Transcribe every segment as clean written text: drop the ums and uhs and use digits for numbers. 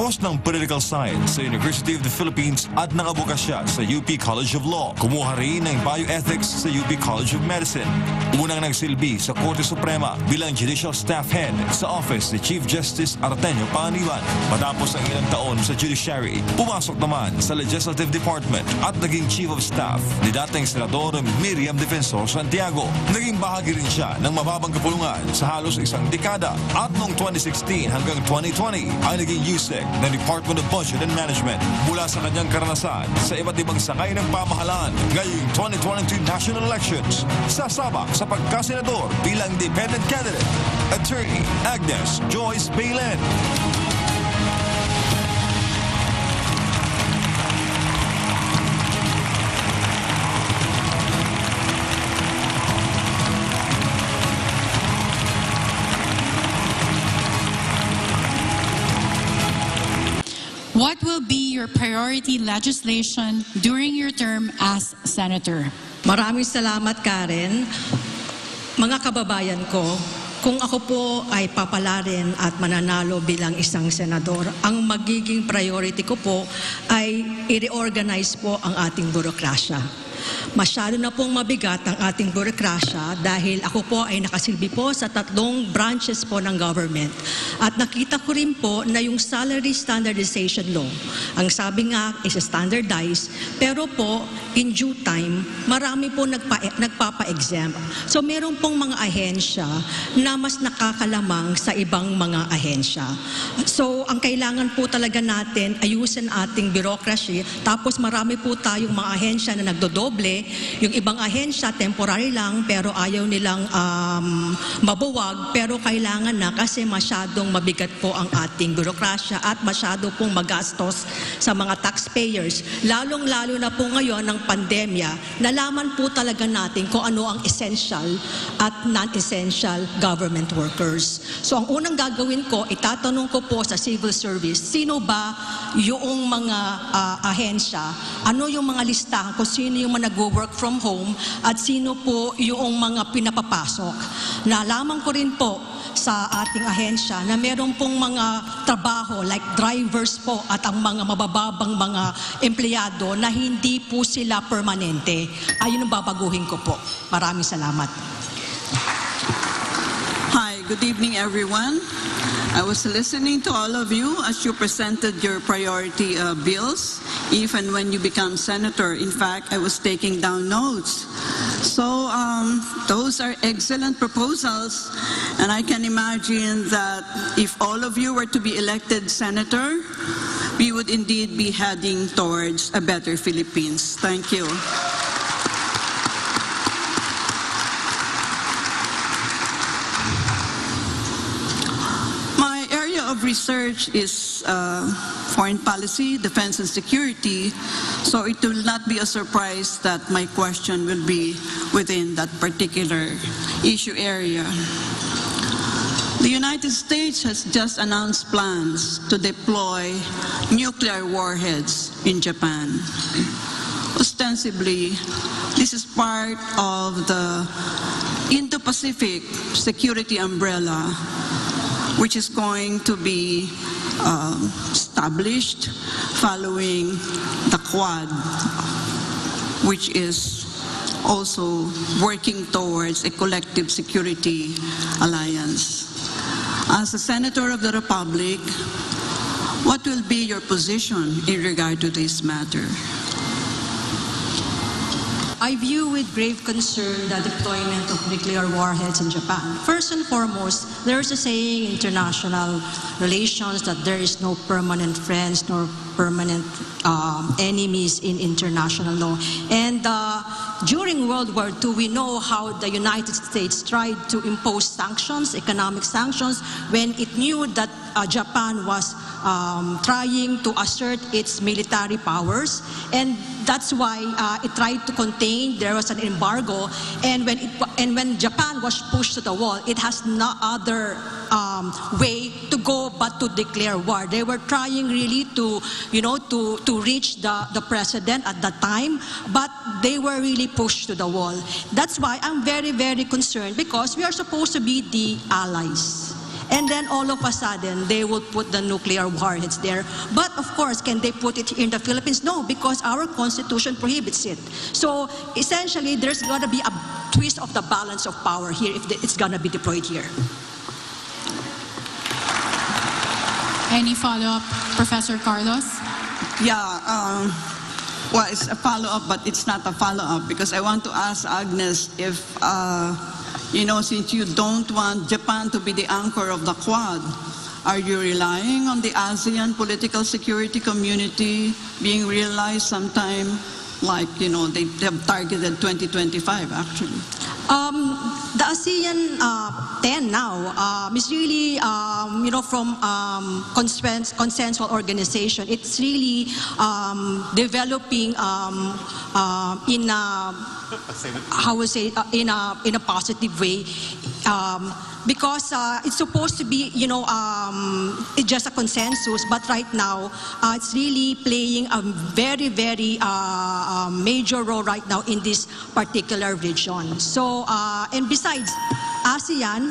Nagtapos ng Political Science sa University of the Philippines at nangabokasya sa UP College of Law. Kumuha rin ng Bioethics sa UP College of Medicine. Unang nagsilbi sa Korte Suprema bilang Judicial Staff Head sa Office ni Chief Justice Artenio Panganiban. Matapos ang ilang taon sa Judiciary, pumasok naman sa Legislative Department at naging Chief of Staff ni dating Senador Miriam Defensor Santiago. Naging bahagi rin siya ng mababang kapulungan sa halos isang dekada at noong 2016 hanggang 2020 ay naging USEC ng Department of Budget and Management. Mula sa kanyang karanasan sa iba't ibang sangay ng pamahalaan ngayong 2022 national elections, sasabak sa pagkasenador bilang independent candidate, Attorney Agnes Joyce Bailen. What will be your priority legislation during your term as Senator? Maraming salamat, Karen. Mga kababayan ko, kung ako po ay papalarin at mananalo bilang isang senador, ang magiging priority ko po ay i-reorganize po ang ating burokrasya. Masyado na pong mabigat ang ating burokrasya dahil ako po ay nakasilbi po sa 3 branches po ng government. At nakita ko rin po na yung salary standardization law, ang sabi nga is standardized, pero po in due time, marami po nagpapa-exempt. So meron pong mga ahensya na mas nakakalamang sa ibang mga ahensya. So ang kailangan po talaga natin ayusin ating bureaucracy, tapos marami po tayong mga ahensya na nagdodoble. Yung ibang ahensya, temporary lang, pero ayaw nilang mabuwag, pero kailangan na kasi masyadong mabigat po ang ating burokrasya at masyado pong magastos sa mga taxpayers. Lalong-lalo na po ngayon ng pandemya, nalaman po talaga natin kung ano ang essential at non-essential government workers. So ang unang gagawin ko, itatanong ko po sa civil service, sino ba yung mga ahensya, ano yung mga listahan kung sino yung mga nag-work from home at sino po yung mga pinapapasok. Nalaman ko rin po sa ating ahensya na meron pong mga trabaho like drivers po at ang mga mabababang mga empleyado na hindi po sila permanente. Ayun ang babaguhin ko po. Maraming salamat. Hi, good evening everyone. I was listening to all of you as you presented your priority bills, if and when you become senator. In fact, I was taking down notes. So those are excellent proposals, and I can imagine that if all of you were to be elected senator, we would indeed be heading towards a better Philippines. Thank you. Of research is foreign policy, defense and security, so it will not be a surprise that my question will be within that particular issue area. The United States has just announced plans to deploy nuclear warheads in Japan. Ostensibly, this is part of the Indo-Pacific security umbrella, which is going to be established following the Quad, which is also working towards a collective security alliance. As a Senator of the Republic, what will be your position in regard to this matter? I view with grave concern the deployment of nuclear warheads in Japan. First and foremost, there's a saying in international relations that there is no permanent friends nor permanent enemies in international law. And during World War II, we know how the United States tried to impose sanctions, economic sanctions, when it knew that Japan was trying to assert its military powers, and that's why it tried to contain. There was an embargo, and when Japan was pushed to the wall, it has no other way to go but to declare war. They were trying really to reach the president at that time, but they were really pushed to the wall. That's why I'm very, very concerned, because we are supposed to be the allies. And then all of a sudden, they will put the nuclear warheads there. But of course, can they put it in the Philippines? No, because our constitution prohibits it. So essentially, there's going to be a twist of the balance of power here if it's going to be deployed here. Any follow-up, Professor Carlos? Yeah, well, it's a follow-up, but it's not a follow-up because I want to ask Agnes if, since you don't want Japan to be the anchor of the Quad, are you relying on the ASEAN political security community being realized sometime like, they have targeted 2025 actually? The ASEAN 10 now is really, from consensual organization. It's really developing in a positive way. Because it's supposed to be, it's just a consensus, but right now, it's really playing a very, very major role right now in this particular region. So, and besides, ASEAN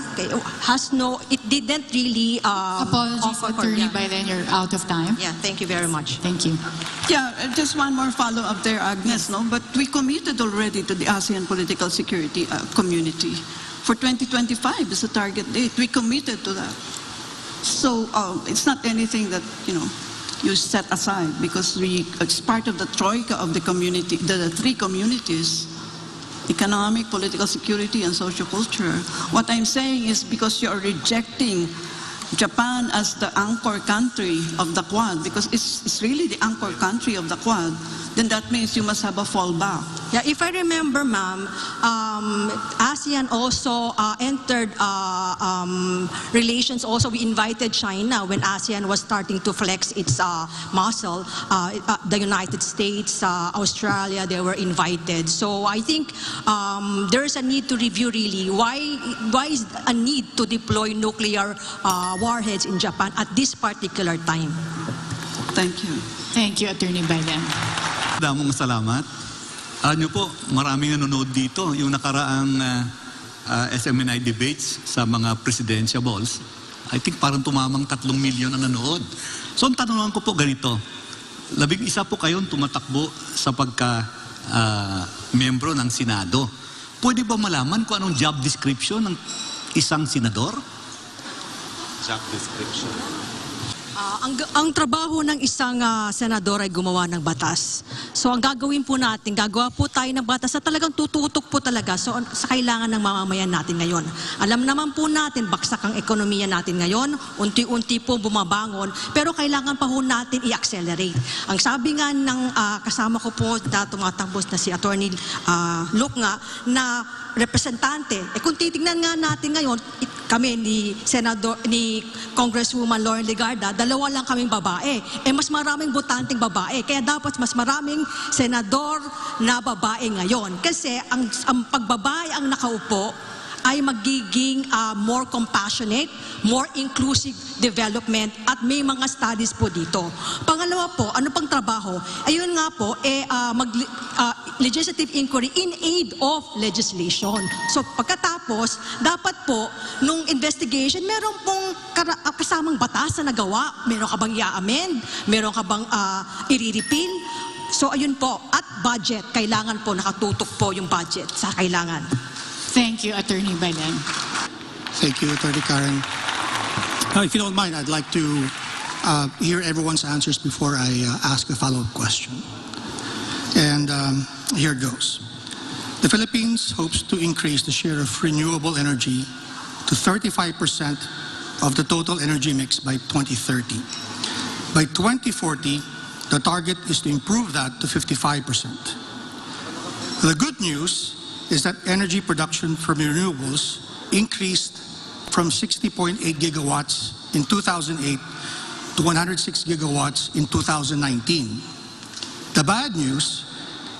it didn't really Apologies, Attorney Bailen, you're out of time. Yeah, thank you very much. Thank you. Yeah, just one more follow-up there, Agnes, no? But we committed already to the ASEAN political security community. For 2025 is the target date. We committed to that. So it's not anything that, you set aside because it's part of the troika of the community, the three communities, economic, political security, and social culture. What I'm saying is because you're rejecting Japan as the anchor country of the Quad, because it's really the anchor country of the Quad, then that means you must have a fallback. Yeah, if I remember, ma'am, ASEAN also entered relations. Also, we invited China when ASEAN was starting to flex its muscle. The United States, Australia, they were invited. So I think there's a need to review really why is a need to deploy nuclear warheads in Japan at this particular time. Thank you. Thank you, Attorney Bailen. Damong salamat. Alam niyo po, maraming nanonood dito. Yung nakaraang SMNI debates sa mga presidential balls, I think parang tumamang 3 milyon ang nanood. So ang tanungan ko po ganito, 11 po kayong tumatakbo sa pagka-membro ng Senado. Pwede ba malaman kung anong job description ng isang senador? Job description. Ang trabaho ng isang senador ay gumawa ng batas. So ang gagawin po natin, gagawa po tayo ng batas na talagang tututok po talaga sa kailangan ng mamamayan natin ngayon. Alam naman po natin, baksak ang ekonomiya natin ngayon, unti-unti po bumabangon, pero kailangan pa po natin i-accelerate. Ang sabi nga ng kasama ko po na tumatambos na si Attorney Luke nga, na representante, kung titignan nga natin ngayon, kami ni Congresswoman Lauren Legarda, 2 lang kaming babae. Mas maraming botanteng babae. Kaya dapat mas maraming senador na babae ngayon. Kasi ang pagbabae ang nakaupo ay magiging more compassionate, more inclusive development, at may mga studies po dito. Pangalawa po, ano pang trabaho? Ayun nga po, legislative inquiry in aid of legislation. So pagkatapos, dapat po, nung investigation, meron pong kasamang batas na nagawa. Meron ka bang i-amend? Meron ka bang i-repeal? So ayun po, at budget, kailangan po nakatutok po yung budget sa kailangan. Thank you, Attorney Bailen. Thank you, Attorney Karen. If you don't mind, I'd like to hear everyone's answers before I ask a follow-up question. And here it goes. The Philippines hopes to increase the share of renewable energy to 35% of the total energy mix by 2030. By 2040, the target is to improve that to 55%. The good news is that energy production from renewables increased from 60.8 gigawatts in 2008 to 106 gigawatts in 2019. The bad news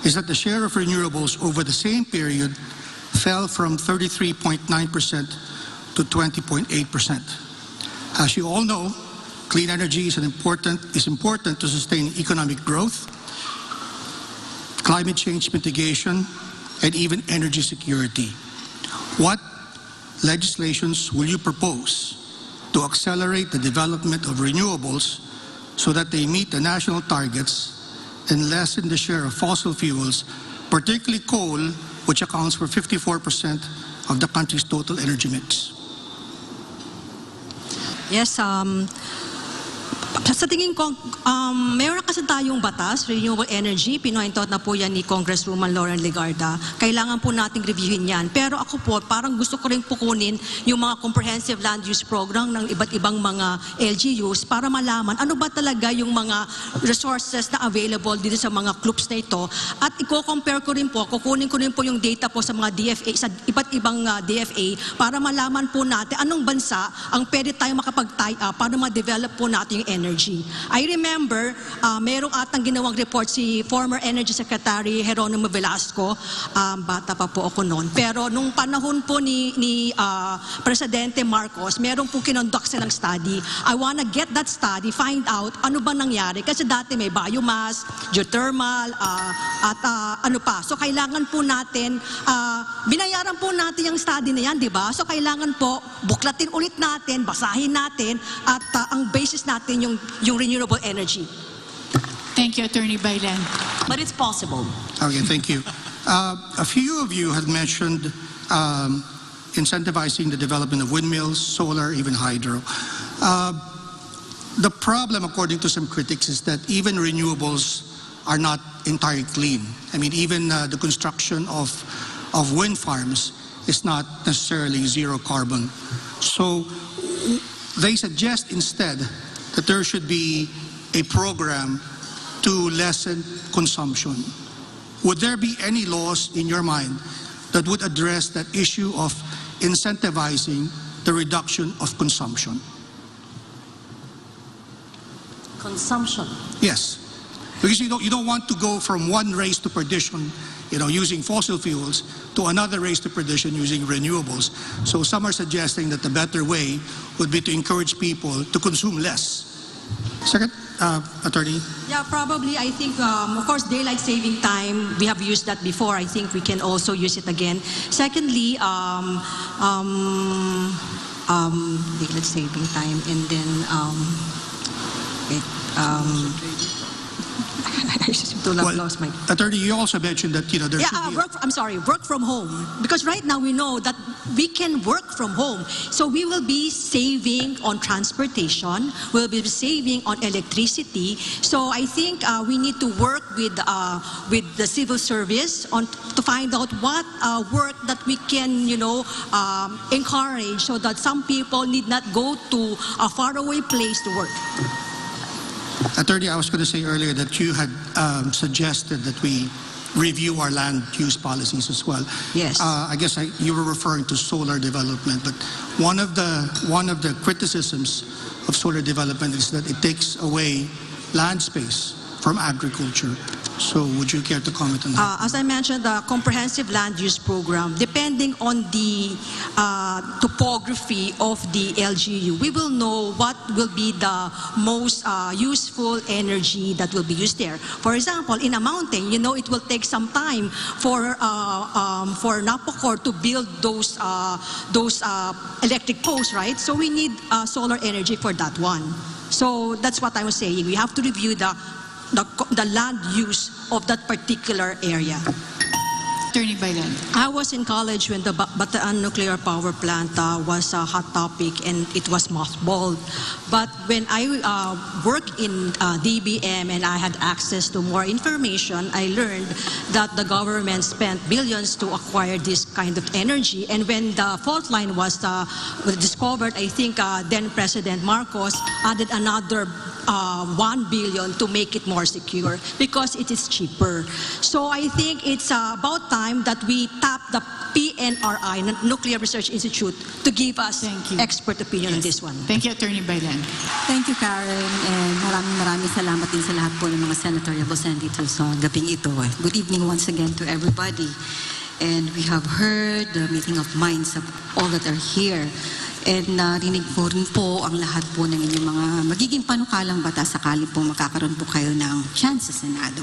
is that the share of renewables over the same period fell from 33.9% to 20.8%. As you all know, clean energy is important to sustain economic growth, climate change mitigation, and even energy security. What legislations will you propose to accelerate the development of renewables so that they meet the national targets and lessen the share of fossil fuels, particularly coal, which accounts for 54% of the country's total energy mix? Yes, sa tingin ko, meron kasi tayong batas, renewable energy, pinoint out na po yan ni Congresswoman Lauren Legarda. Kailangan po nating reviewin yan. Pero ako po, parang gusto ko rin pukunin yung mga comprehensive land use program ng iba't ibang mga LGUs para malaman ano ba talaga yung mga resources na available dito sa mga clubs na ito. At i-compare ko rin po, kukunin ko rin po yung data po sa mga DFA, sa iba't ibang DFA para malaman po natin anong bansa ang pwede tayo makapag-tie up para ma-develop po natin yung energy. I remember, merong atang ginawang report si former Energy Secretary Jeronimo Velasco, bata pa po ako noon. Pero nung panahon po ni Presidente Marcos, merong po kinonduct silang study. I wanna get that study, find out ano ba nangyari. Kasi dati may biomass, geothermal, at ano pa. So kailangan po natin, binayaran po natin yung study na yan, di ba? So kailangan po, buklatin ulit natin, basahin natin, at ang basis natin yung renewable energy. Thank you, Attorney Bailen. But it's possible. Okay, thank you. A few of you had mentioned incentivizing the development of windmills, solar, even hydro. The problem, according to some critics, is that even renewables are not entirely clean. I mean, even the construction of wind farms is not necessarily zero carbon. So they suggest instead that there should be a program to lessen consumption. Would there be any laws in your mind that would address that issue of incentivizing the reduction of consumption? Consumption. Yes, because you don't want to go from one race to perdition, using fossil fuels, to another race to perdition using renewables. So some are suggesting that the better way would be to encourage people to consume less. Second, Attorney? Yeah, probably. I think, of course, daylight saving time, we have used that before. I think we can also use it again. Secondly, daylight saving time, and then, I just lost my... Attorney, you also mentioned that, there should be... work from home. Because right now we know that we can work from home. So we will be saving on transportation, we'll be saving on electricity. So I think we need to work with the civil service to find out what work that we can, encourage so that some people need not go to a faraway place to work. Attorney, I was going to say earlier that you had suggested that we review our land use policies as well. Yes. I guess you were referring to solar development, but one of the criticisms of solar development is that it takes away land space from agriculture. So would you care to comment on that? As I mentioned, the comprehensive land use program, depending on the topography of the LGU, we will know what will be the most useful energy that will be used there. For example, in a mountain, it will take some time for Napocor to build those electric poles, right? So we need solar energy for that one. So that's what I was saying. We have to review the land use of that particular area. Attorney Bailen. I was in college when the Bataan nuclear power plant was a hot topic and it was mothballed. But when I worked in DBM and I had access to more information, I learned that the government spent billions to acquire this kind of energy. And when the fault line was discovered, I think then President Marcos added another 1 billion to make it more secure because it is cheaper. So I think it's about time that we tap the PNRI, Nuclear Research Institute, to give us expert opinion on this one. Thank you, Attorney Bailen. Thank you, Karen. And maraming salamat din sa lahat po ng mga senatorial dito sa gabing ito. Good evening once again to everybody. And we have heard the meeting of minds of all that are here. And narinig po rin po ang lahat po ng inyong mga magiging panukalang batas sakali po makakaroon po kayo ng chance sa Senado.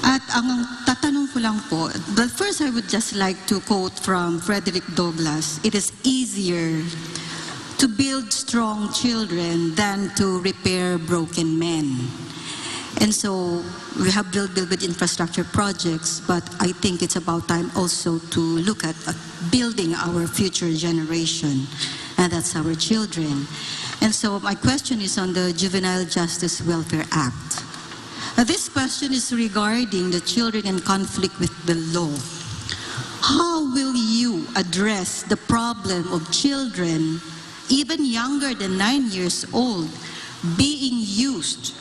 At ang tatanong ko lang po, but first I would just like to quote from Frederick Douglass, "It is easier to build strong children than to repair broken men. And so we have built infrastructure projects, but I think it's about time also to look at building our future generation, and that's our children. And so my question is on the Juvenile Justice Welfare Act. This question is regarding the children in conflict with the law. How will you address the problem of children, even younger than 9 years old, being used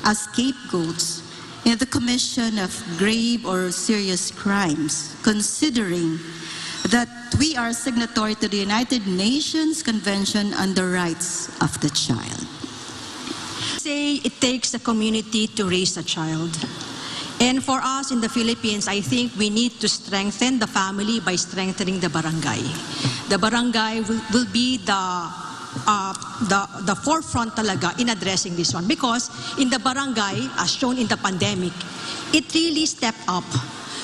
as scapegoats in the commission of grave or serious crimes, considering that we are signatory to the United Nations Convention on the Rights of the Child? Say it takes a community to raise a child. And for us in the Philippines, I think we need to strengthen the family by strengthening the barangay. The barangay will be the forefront talaga in addressing this one, because in the barangay, as shown in the pandemic, it really stepped up.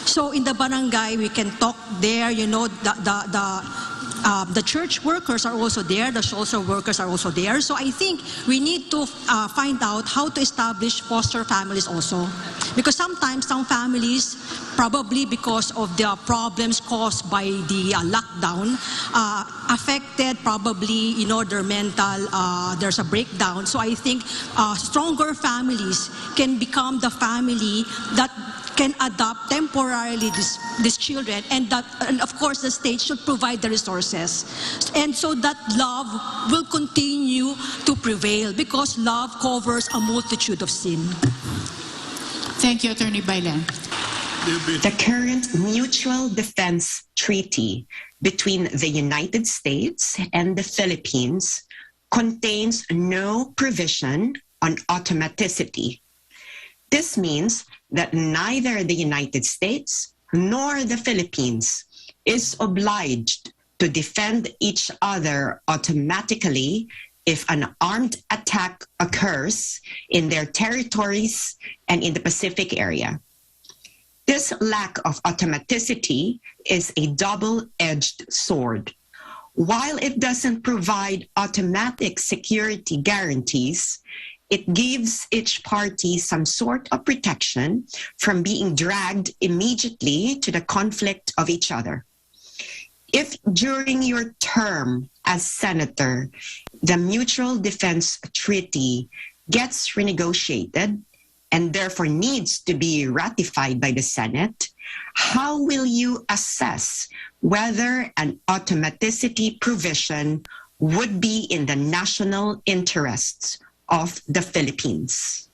So in the barangay, we can talk there, you know, the church workers are also there, the social workers are also there. So I think we need to find out how to establish foster families also. Because sometimes some families, probably because of the problems caused by the lockdown, affected probably, you know, their mental, there's a breakdown. So I think stronger families can become the family that can adopt temporarily these children, and of course the state should provide the resources, and so that love will continue to prevail, because love covers a multitude of sin. Thank you, Attorney Bailen. The current Mutual Defense Treaty between the United States and the Philippines contains no provision on automaticity. This means that neither the United States nor the Philippines is obliged to defend each other automatically if an armed attack occurs in their territories and in the Pacific area. This lack of automaticity is a double-edged sword. While it doesn't provide automatic security guarantees, it gives each party some sort of protection from being dragged immediately to the conflict of each other. If during your term as senator, the Mutual Defense Treaty gets renegotiated and therefore needs to be ratified by the Senate, how will you assess whether an automaticity provision would be in the national interests of the Philippines?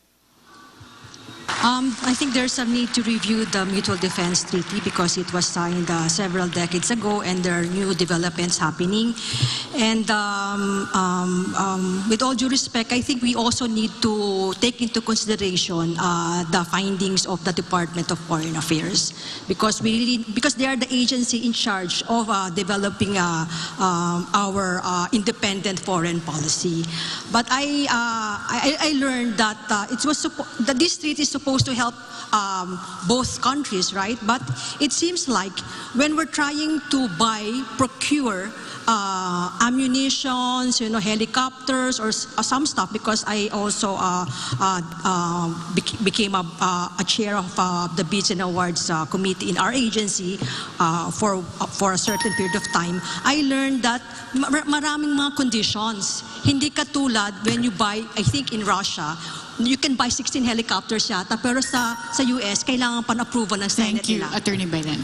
I think there's a need to review the Mutual Defense Treaty, because it was signed several decades ago and there are new developments happening. And with all due respect, I think we also need to take into consideration the findings of the Department of Foreign Affairs, because they are the agency in charge of developing our independent foreign policy. But I learned that that this treaty is supposed to help both countries, right? But it seems like when we're trying to procure ammunitions, you know, helicopters or some stuff, because I also became a chair of the Bids and Awards committee in our agency for a certain period of time. I learned that maraming mga conditions. Hindi katulad when you buy, I think in Russia, you can buy 16 helicopters yata, pero sa US, kailangan pa na-approval ng Senate nila. Thank you, Attorney Bailen.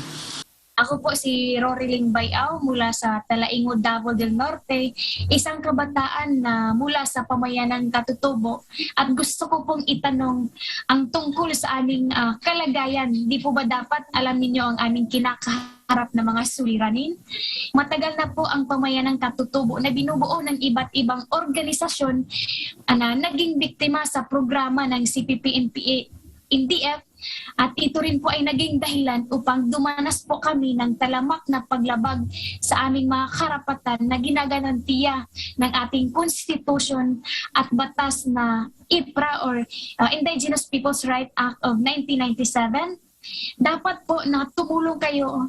Ako po si Roriling Bayaw mula sa Talaingod, Davao del Norte, isang kabataan na mula sa pamayanang Katutubo, at gusto ko pong itanong ang tungkol sa aming kalagayan. Di po ba dapat alam ninyo ang aming kinakaharap na mga suliranin? Matagal na po ang pamayanang Katutubo na binubuo ng iba't ibang organisasyon na naging biktima sa programa ng CPP-NPA-NDF. At ito rin po ay naging dahilan upang dumanas po kami ng talamak na paglabag sa aming mga karapatan na ginagarantiya ng ating Constitution at batas na IPRA or Indigenous Peoples' Rights Act of 1997. Dapat po na tumulong kayo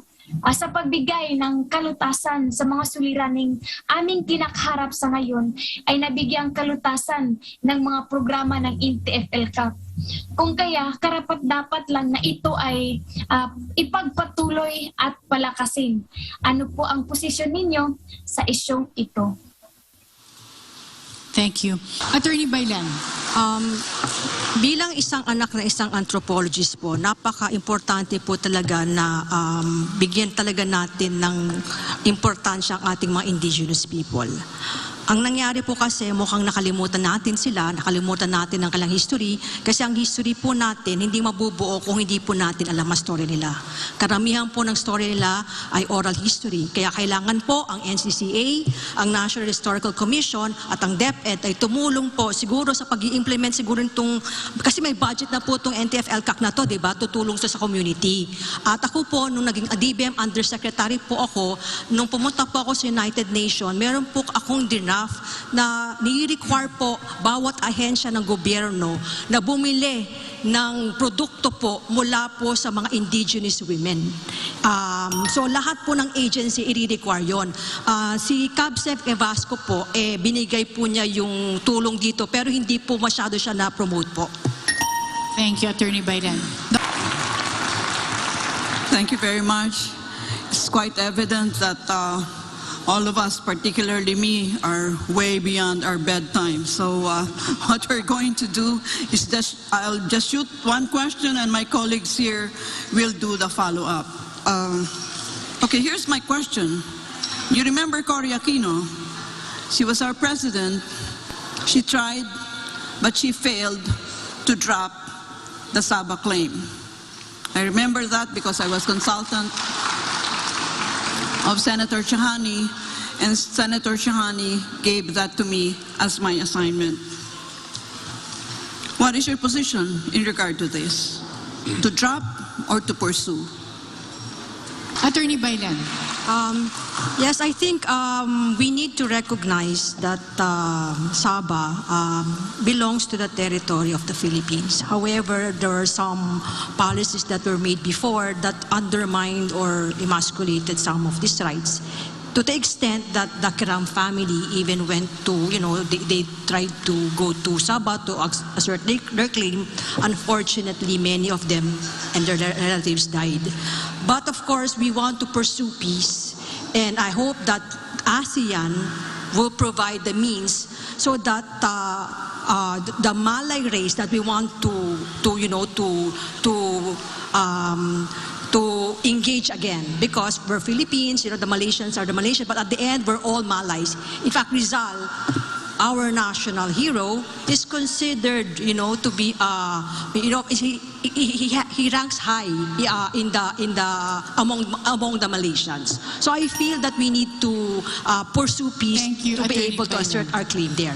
sa pagbigay ng kalutasan sa mga suliraning aming kinakaharap sa ngayon ay nabigyang kalutasan ng mga programa ng NTF-ELCAC. Kung kaya, karapat-dapat lang na ito ay ipagpatuloy at palakasin. Ano po ang posisyon ninyo sa isyong ito? Thank you. Attorney Bailen. Bilang isang anak na isang anthropologist po, napaka-importante po talaga na bigyan talaga natin ng importansya ang ating mga indigenous people. Ang nangyari po kasi mukhang nakalimutan natin sila, nakalimutan natin ang kanilang history kasi ang history po natin hindi mabubuo kung hindi po natin alam ang story nila. Karamihan po ng story nila ay oral history. Kaya kailangan po ang NCCA, ang National Historical Commission at ang DepEd ay tumulong po siguro sa pag-i-implement siguro itong, kasi may budget na po itong NTF-ELCAC na to, diba? Tutulong sa community. At ako po, nung naging DBM Undersecretary po ako, nung pumunta po ako sa United Nations, meron po akong na ni-require po bawat ahensya ng gobyerno na bumili ng produkto po mula po sa mga indigenous women. So lahat po ng agency i-require yun. Si Cabsec Evasco po, binigay po niya yung tulong dito pero hindi po masyado siya na-promote po. Thank you, Attorney Bailen. Thank you very much. It's quite evident that all of us, particularly me, are way beyond our bedtime. So what we're going to do is I'll just shoot one question and my colleagues here will do the follow-up. Okay, here's my question. You remember Cory Aquino? She was our president. She tried, but she failed to drop the Saba claim. I remember that because I was consultant of Senator Chahani, and Senator Chahani gave that to me as my assignment. What is your position in regard to this? To drop or to pursue? Attorney Bailen. Yes, I think we need to recognize that Saba belongs to the territory of the Philippines. However, there are some policies that were made before that undermined or emasculated some of these rights. To the extent that the Kiram family even went to, they tried to go to Saba to assert their claim. Unfortunately, many of them and their relatives died. But of course, we want to pursue peace. And I hope that ASEAN will provide the means so that the Malay race that we want to engage again, because we're Philippines, the Malaysians are the Malaysians, but at the end, we're all Malays. In fact, Rizal, our national hero, is considered, to be, he ranks high among the Malaysians. So I feel that we need to pursue peace to be able to assert our claim there.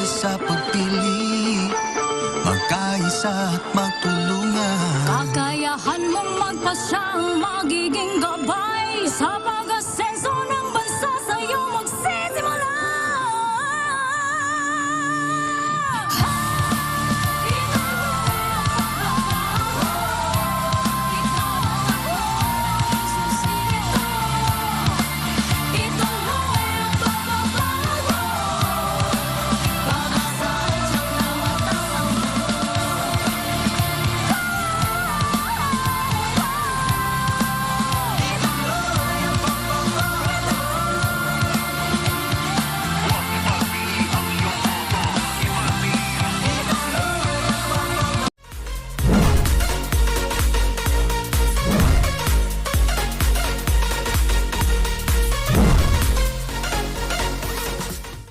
sa pagpili, magkaisa at magtulungan. Kakayahan mong magpasyang magiging gabay sa